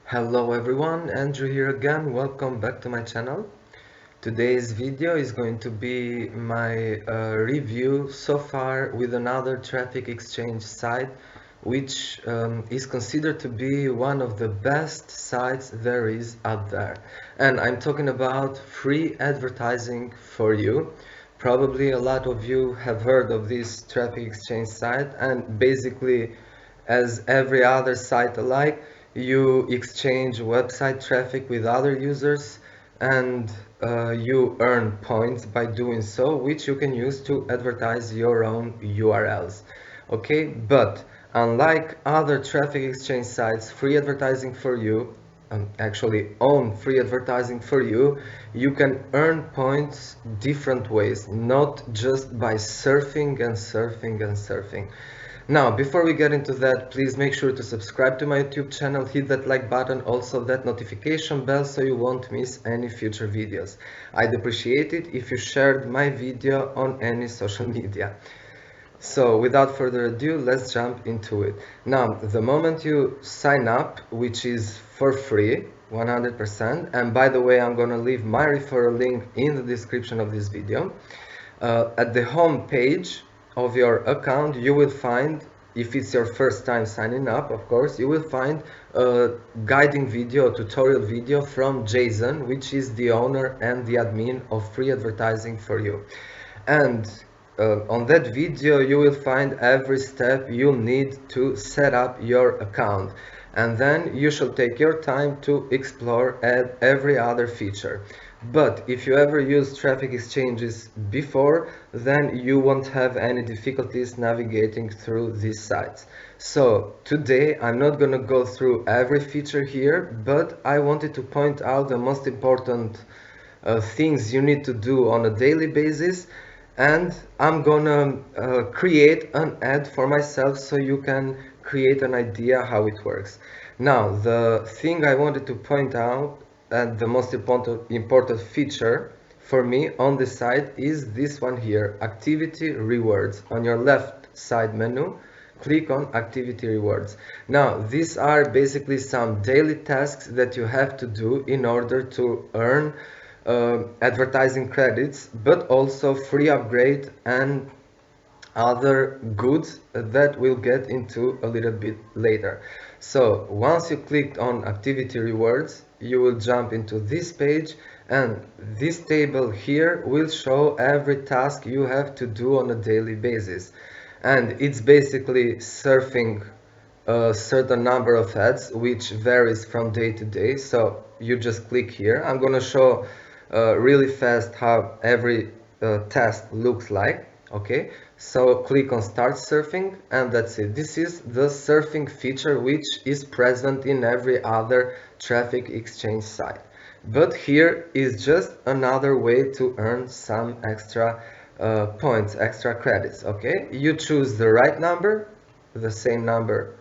Hello everyone, Andrew here again. Welcome back to my channel. Today's video is going to be my review so far with another traffic exchange site, which is considered to be one of the best sites there is out there. And I'm talking about free advertising for you. Probably a lot of you have heard of this traffic exchange site, and basically, as every other site alike, you exchange website traffic with other users and you earn points by doing so, which you can use to advertise your own URLs. Okay, but unlike other traffic exchange sites, free advertising for you, actually own free advertising for you, you can earn points different ways, not just by surfing and surfing and surfing. Now, before we get into that, please make sure to subscribe to my YouTube channel, hit that like button, also that notification bell so you won't miss any future videos. I'd appreciate it if you shared my video on any social media. So without further ado, let's jump into it. Now, the moment you sign up, which is for free, 100%, and by the way, I'm gonna leave my referral link in the description of this video. At the home page of your account, you will find, if it's your first time signing up, of course, you will find a guiding video, tutorial video from Jason, which is the owner and the admin of free advertising for you. And on that video, you will find every step you need to set up your account. And then you should take your time to explore every other feature. But if you ever use traffic exchanges before, then you won't have any difficulties navigating through these sites. So today I'm not gonna go through every feature here, but I wanted to point out the most important things you need to do on a daily basis, and I'm gonna create an ad for myself so you can create an idea how it works. Now, the thing I wanted to point out and the most important feature for me on the site is this one here, activity rewards. On your left side menu, click on activity rewards. Now, these are basically some daily tasks that you have to do in order to earn advertising credits, but also free upgrade and other goods that we'll get into a little bit later. So once you clicked on activity rewards, you will jump into this page, and this table here will show every task you have to do on a daily basis. And it's basically surfing a certain number of ads, which varies from day to day. So you just click here. I'm gonna show really fast how every task looks like. Okay, so click on start surfing, and that's it. This is the surfing feature which is present in every other traffic exchange site, but here is just another way to earn some extra points, extra credits. Okay, you choose the right number, the same number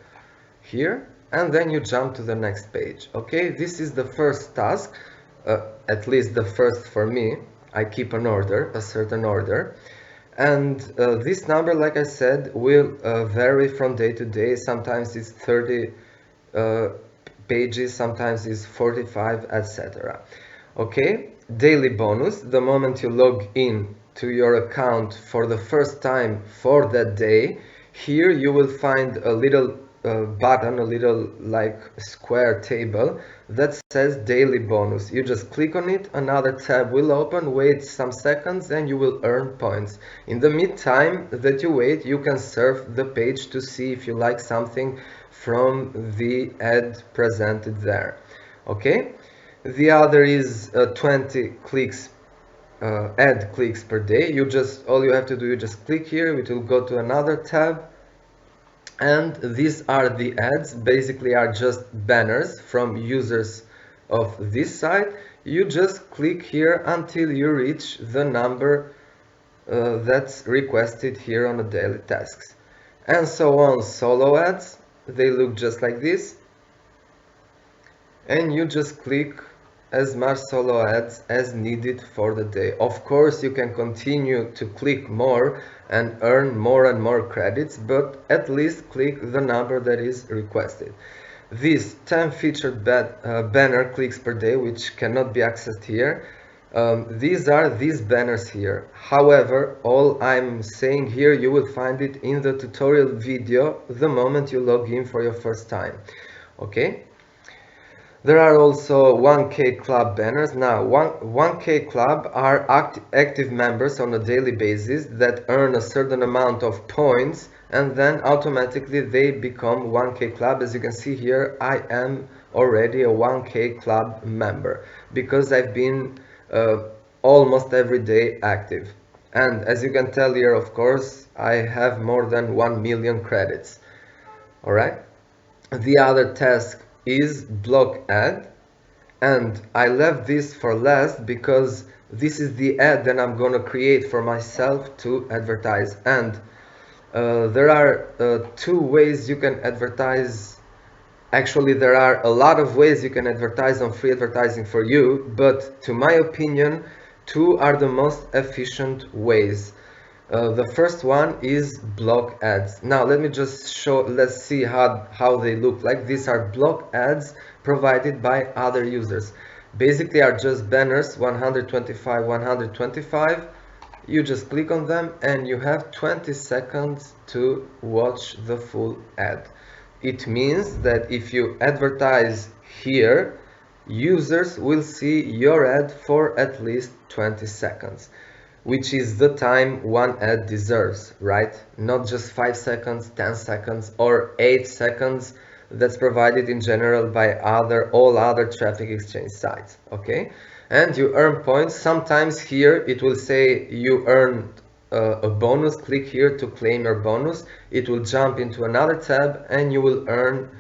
here, and then you jump to the next page. Okay, this is the first task, at least the first for me. I keep an order, a certain order, and this number, like I said, will vary from day to day. Sometimes it's 30 pages, sometimes it's 45, etc. Okay, daily bonus. The moment you log in to your account for the first time for that day, here you will find a little button, a little like square table that says daily bonus. You just click on it, another tab will open, wait some seconds, and you will earn points. In the meantime that you wait, you can surf the page to see if you like something from the ad presented there. Okay, the other is 20 clicks, ad clicks per day. All you have to do, you just click here, it will go to another tab, and these are the ads. Basically are just banners from users of this site. You just click here until you reach the number that's requested here on the daily tasks, and so on. Solo ads, they look just like this, and you just click as much solo ads as needed for the day. Of course, you can continue to click more and earn more and more credits, but at least click the number that is requested. these 10 featured banner clicks per day, which cannot be accessed here. These are these banners here. However, all I'm saying here, you will find it in the tutorial video the moment you log in for your first time. Okay? There are also 1K Club banners. Now, 1K Club are active members on a daily basis that earn a certain amount of points, and then automatically they become 1K Club. As you can see here, I am already a 1K Club member because I've been almost every day active. And as you can tell here, of course, I have more than 1 million credits. All right. The other task is block ad, and I left this for last because this is the ad that I'm gonna create for myself to advertise. And there are two ways you can advertise. Actually, there are a lot of ways you can advertise on free advertising for you, but to my opinion, two are the most efficient ways. The first one is block ads. Now let me just let's see how they look like. These are block ads provided by other users. Basically are just banners, 125, 125. You just click on them and you have 20 seconds to watch the full ad. It means that if you advertise here, users will see your ad for at least 20 seconds, which is the time one ad deserves, right? Not just 5 seconds, 10 seconds, or 8 seconds that's provided in general by all other traffic exchange sites, okay? And you earn points. Sometimes here it will say you earned a bonus. Click here to claim your bonus. It will jump into another tab and you will earn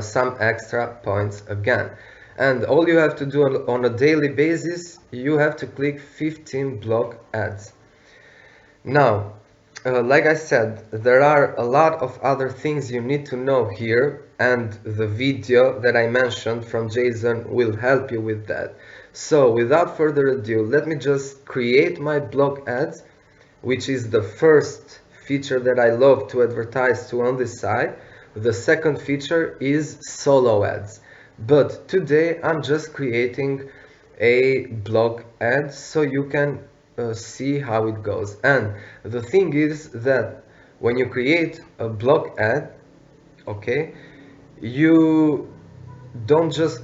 some extra points again. And all you have to do on a daily basis, you have to click 15 block ads. Now, like I said, there are a lot of other things you need to know here, and the video that I mentioned from Jason will help you with that. So without further ado, let me just create my block ads, which is the first feature that I love to advertise to on this side. The second feature is solo ads. But today I'm just creating a block ad so you can see how it goes. And the thing is that when you create a block ad, okay, you don't just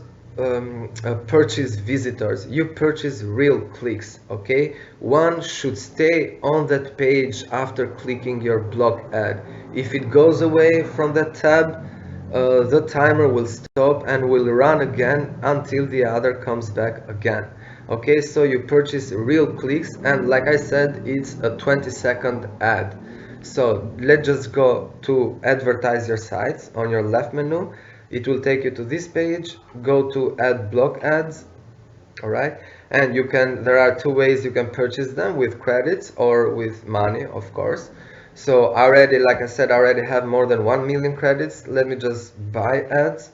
purchase visitors, you purchase real clicks, okay? One should stay on that page after clicking your block ad. If it goes away from that tab, the timer will stop and will run again until the other comes back again. Okay, so you purchase real clicks, and like I said, it's a 20-second ad. So let's just go to advertise your sites on your left menu. It will take you to this page. Go to add block ads. All right, and there are two ways you can purchase them, with credits or with money, of course. So already, like I said, I already have more than 1 million credits. Let me just buy ads.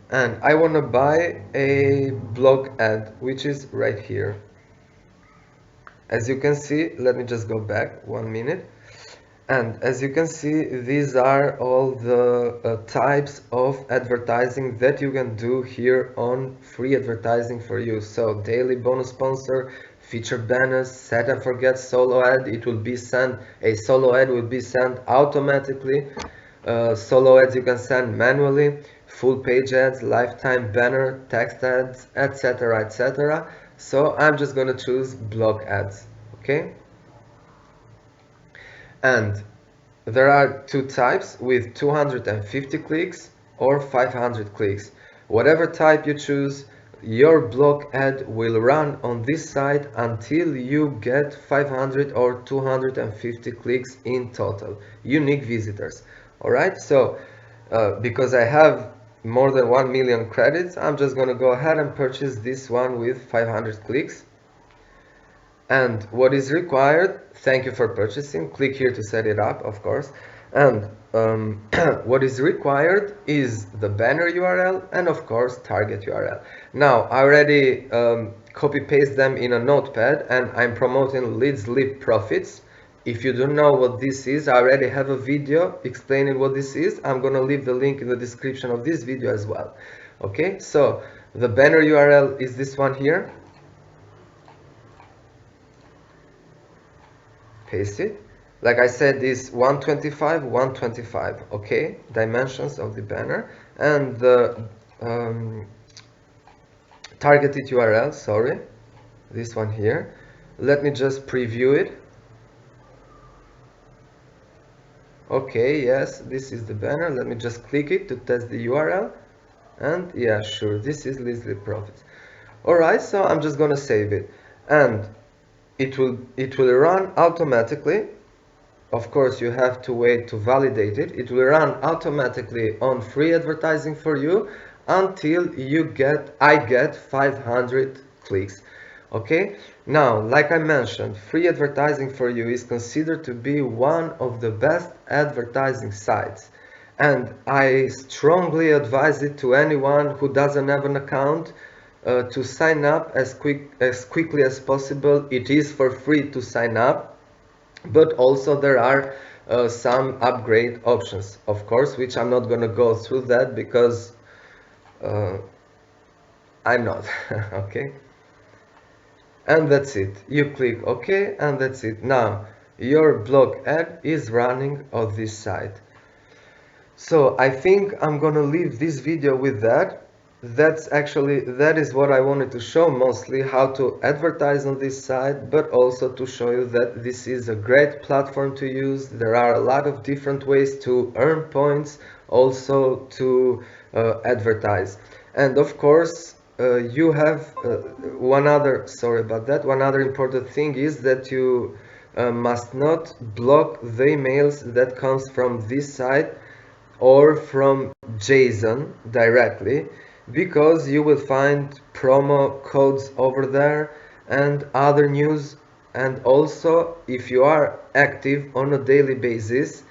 And I want to buy a block ad, which is right here. As you can see, let me just go back 1 minute. And as you can see, these are all the types of advertising that you can do here on free advertising for you. So daily bonus sponsor, featured banners, set and forget solo ad. A solo ad will be sent automatically. Solo ads you can send manually, full page ads, lifetime banner, text ads, etc, etc. So I'm just going to choose block ads, okay? And there are two types, with 250 clicks or 500 clicks. Whatever type you choose, your block ad will run on this site until you get 500 or 250 clicks in total, unique visitors. Alright, so because I have more than 1 million credits, I'm just going to go ahead and purchase this one with 500 clicks. And what is required, thank you for purchasing, click here to set it up, of course. And what is required is the banner URL and of course target URL. Now I already copy paste them in a notepad, and I'm promoting leads lead profits. if you don't know what this is, I already have a video explaining what this is. I'm gonna leave the link in the description of this video as well. Okay, so the banner URL is this one here. Paste it. Like I said, is 125 125. Okay, dimensions of the banner, and the targeted URL, sorry, this one here. Let me just preview it. Okay, yes, this is the banner. Let me just click it to test the URL. And yeah, sure, this is Leslie Profits. Alright, so I'm just gonna save it. And it will run automatically. Of course, you have to wait to validate it. It will run automatically on free advertising for you until I get 500 clicks. Okay, now, like I mentioned, free advertising for you is considered to be one of the best advertising sites, and I strongly advise it to anyone who doesn't have an account to sign up as quickly as possible. It is for free to sign up, but also there are some upgrade options, of course, which I'm not gonna go through that because I'm not. Okay, and that's it. You click OK, and that's it. Now your blog ad is running on this site. So I think I'm gonna leave this video with that. That is what I wanted to show, mostly how to advertise on this site, but also to show you that this is a great platform to use. There are a lot of different ways to earn points, also to advertise. And of course, you have one other important thing is that you must not block the emails that comes from this site or from JSON directly, because you will find promo codes over there and other news. And also, if you are active on a daily basis,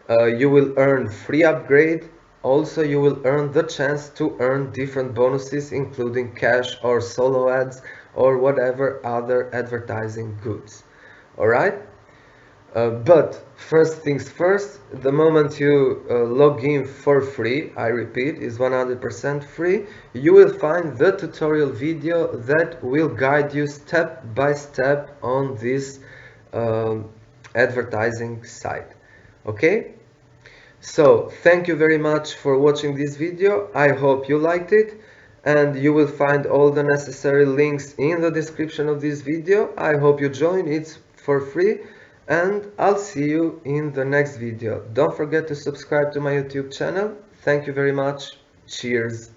you will earn free upgrade. Also, you will earn the chance to earn different bonuses, including cash or solo ads or whatever other advertising goods. Alright? But first things first, the moment you log in for free, I repeat, is 100% free, you will find the tutorial video that will guide you step by step on this advertising site. Okay? So thank you very much for watching this video. I hope you liked it, and you will find all the necessary links in the description of this video. I hope you join, it's for free. And I'll see you in the next video. Don't forget to subscribe to my YouTube channel. Thank you very much. Cheers.